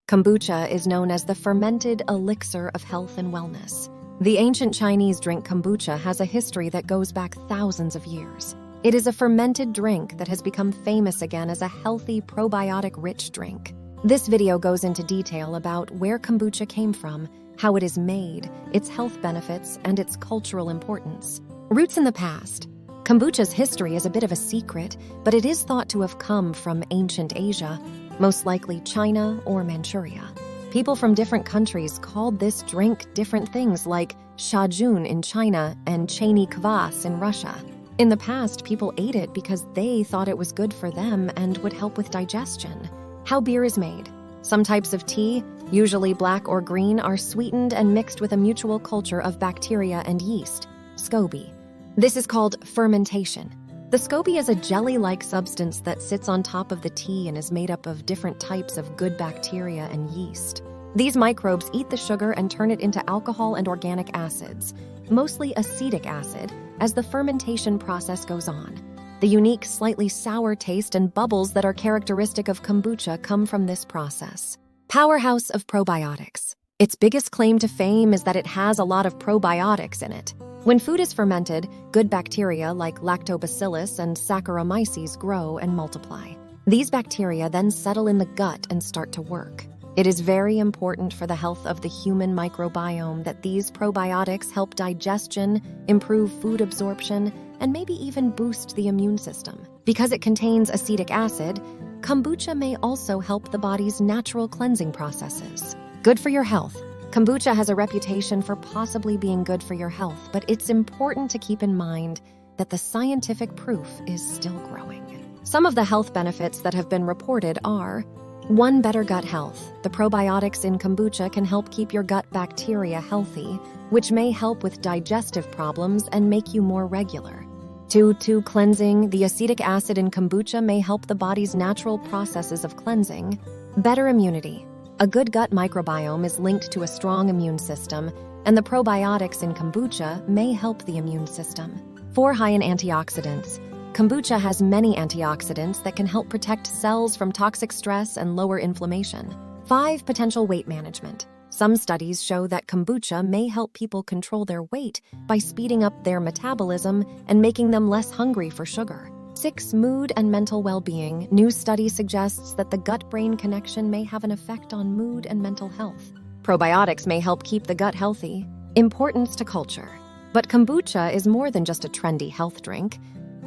Kombucha is known as the fermented elixir of health and wellness. The ancient Chinese drink kombucha has a history that goes back thousands of years. It is a fermented drink that has become famous again as a healthy, probiotic-rich drink. This video goes into detail about where kombucha came from, how it is made, its health benefits, and its cultural importance. Roots in the past. Kombucha's history is a bit of a secret, but it is thought to have come from ancient Asia, most likely China or Manchuria. People from different countries called this drink different things like shajun in China and cheni kvass in Russia. In the past, people ate it because they thought it was good for them and would help with digestion. How beer is made. Some types of tea, usually black or green, are sweetened and mixed with a mutual culture of bacteria and yeast, SCOBY. This is called fermentation. The SCOBY is a jelly-like substance that sits on top of the tea and is made up of different types of good bacteria and yeast. These microbes eat the sugar and turn it into alcohol and organic acids, mostly acetic acid, as the fermentation process goes on. The unique, slightly sour taste and bubbles that are characteristic of kombucha come from this process. Powerhouse of probiotics. Its biggest claim to fame is that it has a lot of probiotics in it. When food is fermented, good bacteria like Lactobacillus and Saccharomyces grow and multiply. These bacteria then settle in the gut and start to work. It is very important for the health of the human microbiome that these probiotics help digestion, improve food absorption, and maybe even boost the immune system. Because it contains acetic acid, kombucha may also help the body's natural cleansing processes. Good for your health. Kombucha has a reputation for possibly being good for your health, but it's important to keep in mind that the scientific proof is still growing. Some of the health benefits that have been reported are: 1. Better gut health. The probiotics in kombucha can help keep your gut bacteria healthy, which may help with digestive problems and make you more regular. 2. Cleansing. The acetic acid in kombucha may help the body's natural processes of cleansing. Better immunity. A good gut microbiome is linked to a strong immune system, and the probiotics in kombucha may help the immune system. 4. High in antioxidants. Kombucha has many antioxidants that can help protect cells from toxic stress and lower inflammation. 5. Potential weight management. Some studies show that kombucha may help people control their weight by speeding up their metabolism and making them less hungry for sugar. 6. Mood and mental well-being. New study suggests that the gut-brain connection may have an effect on mood and mental health. Probiotics may help keep the gut healthy. Importance to culture. But kombucha is more than just a trendy health drink.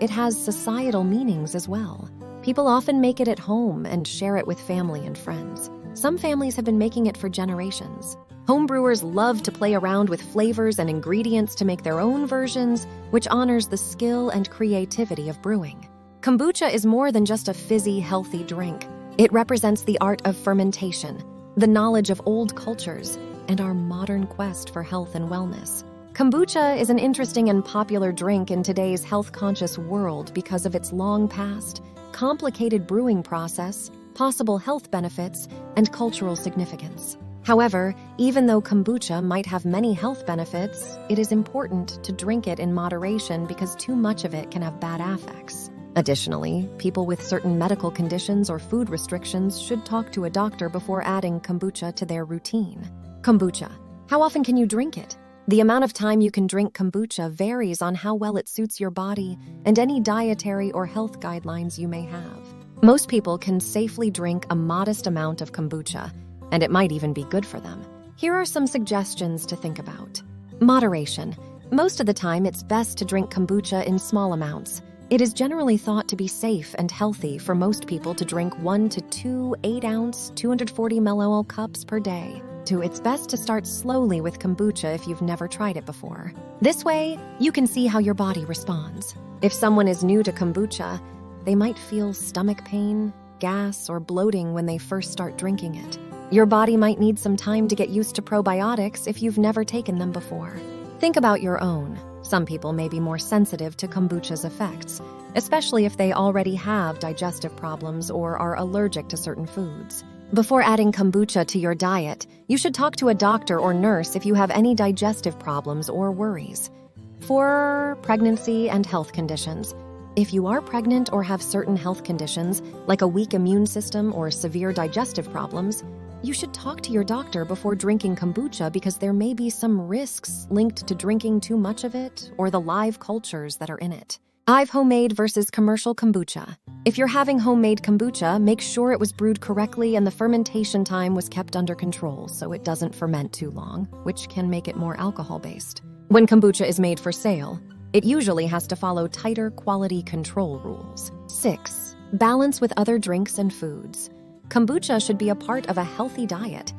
It has societal meanings as well. People often make it at home and share it with family and friends. Some families have been making it for generations. Homebrewers love to play around with flavors and ingredients to make their own versions, which honors the skill and creativity of brewing. Kombucha is more than just a fizzy, healthy drink. It represents the art of fermentation, the knowledge of old cultures, and our modern quest for health and wellness. Kombucha is an interesting and popular drink in today's health-conscious world because of its long past, complicated brewing process, possible health benefits, and cultural significance. However, even though kombucha might have many health benefits, it is important to drink it in moderation because too much of it can have bad effects. Additionally, people with certain medical conditions or food restrictions should talk to a doctor before adding kombucha to their routine. Kombucha. How often can you drink it? The amount of time you can drink kombucha varies on how well it suits your body and any dietary or health guidelines you may have. Most people can safely drink a modest amount of kombucha, and it might even be good for them. Here are some suggestions to think about. Moderation. Most of the time, it's best to drink kombucha in small amounts. It is generally thought to be safe and healthy for most people to drink 1 to 2 8-ounce, 240 ml cups per day. It's best to start slowly with kombucha if you've never tried it before. This way, you can see how your body responds. If someone is new to kombucha, they might feel stomach pain, gas, or bloating when they first start drinking it. Your body might need some time to get used to probiotics if you've never taken them before. Think about your own. Some people may be more sensitive to kombucha's effects, especially if they already have digestive problems or are allergic to certain foods. Before adding kombucha to your diet, you should talk to a doctor or nurse if you have any digestive problems or worries. For pregnancy and health conditions, if you are pregnant or have certain health conditions, like a weak immune system or severe digestive problems, you should talk to your doctor before drinking kombucha because there may be some risks linked to drinking too much of it or the live cultures that are in it. Homemade versus commercial kombucha. If you're having homemade kombucha, make sure it was brewed correctly and the fermentation time was kept under control so it doesn't ferment too long, which can make it more alcohol-based. When kombucha is made for sale, it usually has to follow tighter quality control rules. 6. Balance with other drinks and foods. Kombucha should be a part of a healthy diet.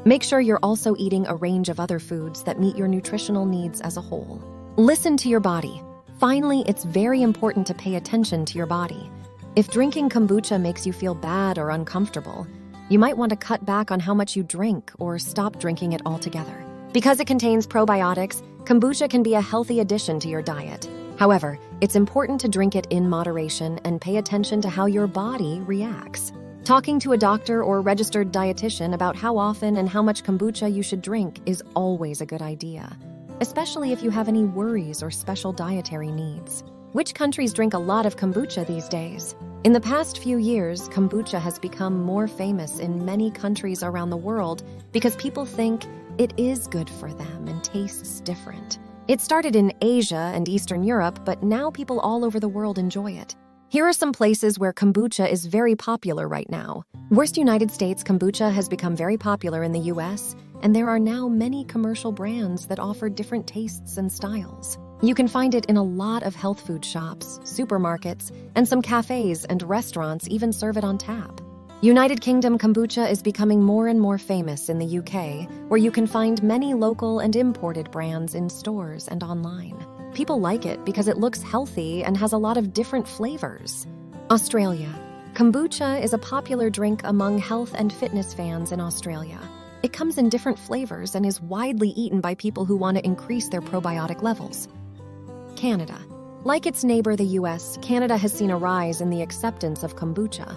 Make sure you're also eating a range of other foods that meet your nutritional needs as a whole. Listen to your body. Finally, it's very important to pay attention to your body. If drinking kombucha makes you feel bad or uncomfortable, you might want to cut back on how much you drink or stop drinking it altogether. Because it contains probiotics, kombucha can be a healthy addition to your diet. However, it's important to drink it in moderation and pay attention to how your body reacts. Talking to a doctor or registered dietitian about how often and how much kombucha you should drink is always a good idea, especially if you have any worries or special dietary needs. Which countries drink a lot of kombucha these days? In the past few years, kombucha has become more famous in many countries around the world because people think it is good for them and tastes different. It started in Asia and Eastern Europe, but now people all over the world enjoy it. Here are some places where kombucha is very popular right now. United States, kombucha has become very popular in the US, and there are now many commercial brands that offer different tastes and styles. You can find it in a lot of health food shops, supermarkets, and some cafes and restaurants even serve it on tap. United Kingdom kombucha is becoming more and more famous in the UK, where you can find many local and imported brands in stores and online. People like it because it looks healthy and has a lot of different flavors. Australia. Kombucha is a popular drink among health and fitness fans in Australia. It comes in different flavors and is widely eaten by people who want to increase their probiotic levels. Canada. Like its neighbor, the US, Canada has seen a rise in the acceptance of kombucha.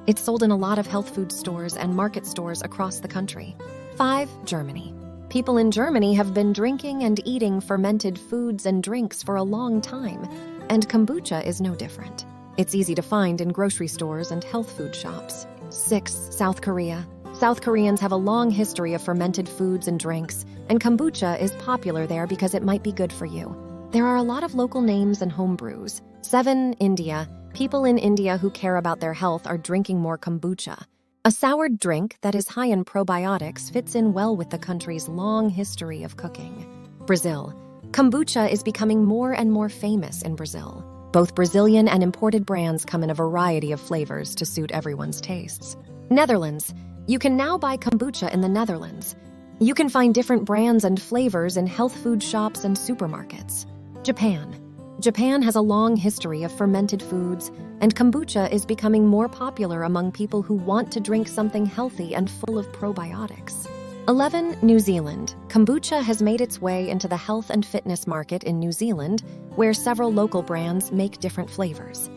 It's sold in a lot of health food stores and market stores across the country. 5. Germany. People in Germany have been drinking and eating fermented foods and drinks for a long time, and kombucha is no different. It's easy to find in grocery stores and health food shops. 6. South Korea. South Koreans have a long history of fermented foods and drinks, and kombucha is popular there because it might be good for you. There are a lot of local names and homebrews. 7. India. People in India who care about their health are drinking more kombucha. A soured drink that is high in probiotics fits in well with the country's long history of cooking. Brazil. Kombucha is becoming more and more famous in Brazil. Both Brazilian and imported brands come in a variety of flavors to suit everyone's tastes. Netherlands. You can now buy kombucha in the Netherlands. You can find different brands and flavors in health food shops and supermarkets. Japan. Japan has a long history of fermented foods, and kombucha is becoming more popular among people who want to drink something healthy and full of probiotics. 11. New Zealand. Kombucha has made its way into the health and fitness market in New Zealand, where several local brands make different flavors.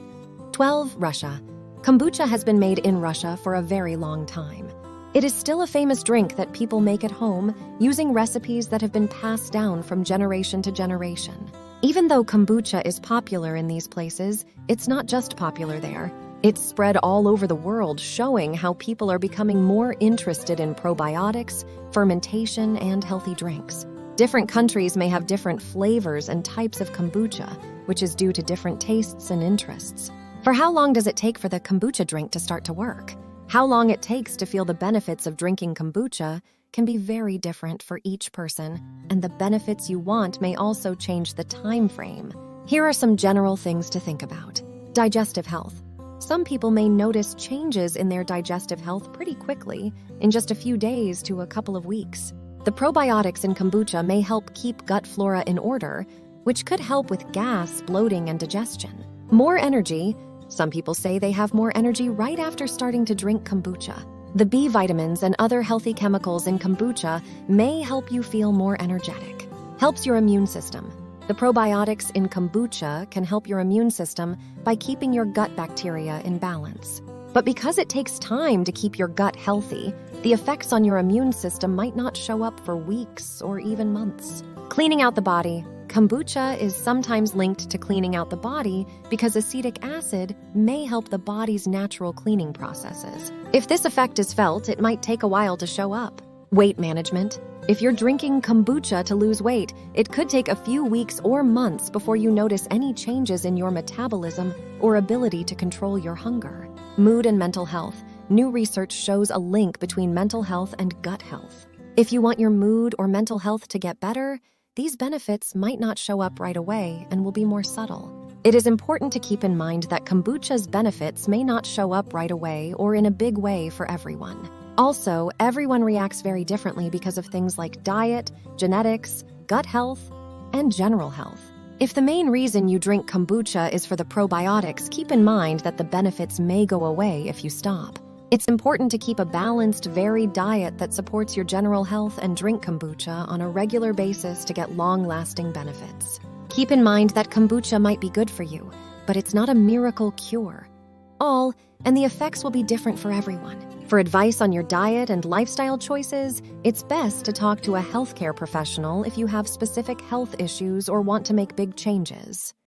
12. Russia. Kombucha has been made in Russia for a very long time. It is still a famous drink that people make at home using recipes that have been passed down from generation to generation. Even though kombucha is popular in these places, it's not just popular there. It's spread all over the world, showing how people are becoming more interested in probiotics, fermentation, and healthy drinks. Different countries may have different flavors and types of kombucha, which is due to different tastes and interests. For how long does it take for the kombucha drink to start to work? How long it takes to feel the benefits of drinking kombucha can be very different for each person, and the benefits you want may also change the time frame. Here are some general things to think about. Digestive health. Some people may notice changes in their digestive health pretty quickly, in just a few days to a couple of weeks. The probiotics in kombucha may help keep gut flora in order, which could help with gas, bloating, and digestion. More energy. Some people say they have more energy right after starting to drink kombucha. The B vitamins and other healthy chemicals in kombucha may help you feel more energetic. Helps your immune system. The probiotics in kombucha can help your immune system by keeping your gut bacteria in balance. But because it takes time to keep your gut healthy, the effects on your immune system might not show up for weeks or even months. Cleaning out the body. Kombucha is sometimes linked to cleaning out the body because acetic acid may help the body's natural cleaning processes. If this effect is felt, it might take a while to show up. Weight management. If you're drinking kombucha to lose weight, it could take a few weeks or months before you notice any changes in your metabolism or ability to control your hunger. Mood and mental health. New research shows a link between mental health and gut health. If you want your mood or mental health to get better, these benefits might not show up right away and will be more subtle. It is important to keep in mind that kombucha's benefits may not show up right away or in a big way for everyone. Also, everyone reacts very differently because of things like diet, genetics, gut health, and general health. If the main reason you drink kombucha is for the probiotics, keep in mind that the benefits may go away if you stop. It's important to keep a balanced, varied diet that supports your general health and drink kombucha on a regular basis to get long-lasting benefits. Keep in mind that kombucha might be good for you, but it's not a miracle cure. And the effects will be different for everyone. For advice on your diet and lifestyle choices, it's best to talk to a healthcare professional if you have specific health issues or want to make big changes.